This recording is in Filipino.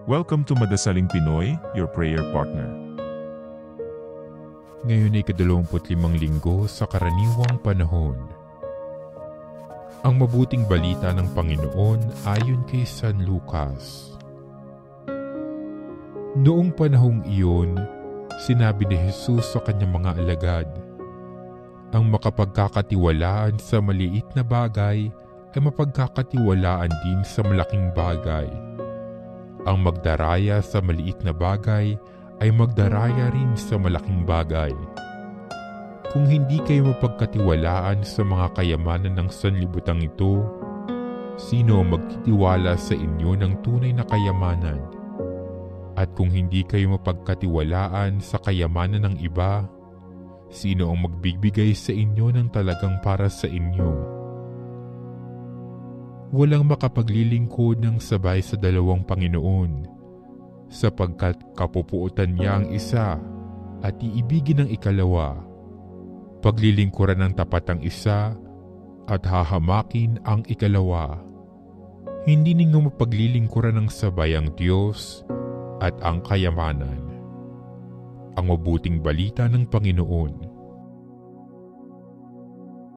Welcome to Madasaling Pinoy, your prayer partner. Ngayon ay 25 linggo sa karaniwang panahon. Ang mabuting balita ng Panginoon ayon kay San Lucas. Noong panahong iyon, sinabi ni Jesus sa kanyang mga alagad, ang makapagkakatiwalaan sa maliit na bagay ay mapagkakatiwalaan din sa malaking bagay. Ang magdaraya sa maliit na bagay ay magdaraya rin sa malaking bagay. Kung hindi kayo mapagkatiwalaan sa mga kayamanan ng sanlibutan ito, sino ang magtitiwala sa inyo ng tunay na kayamanan? At kung hindi kayo mapagkatiwalaan sa kayamanan ng iba, sino ang magbibigay sa inyo ng talagang para sa inyo? Walang makapaglilingkod ng sabay sa dalawang Panginoon, sapagkat kapupuotan niya ang isa at iibigin ang ikalawa. Paglilingkuran ng tapat ang isa at hahamakin ang ikalawa. Hindi ninyo mapaglilingkuran ng sabay ang Diyos at ang kayamanan. Ang mabuting balita ng Panginoon.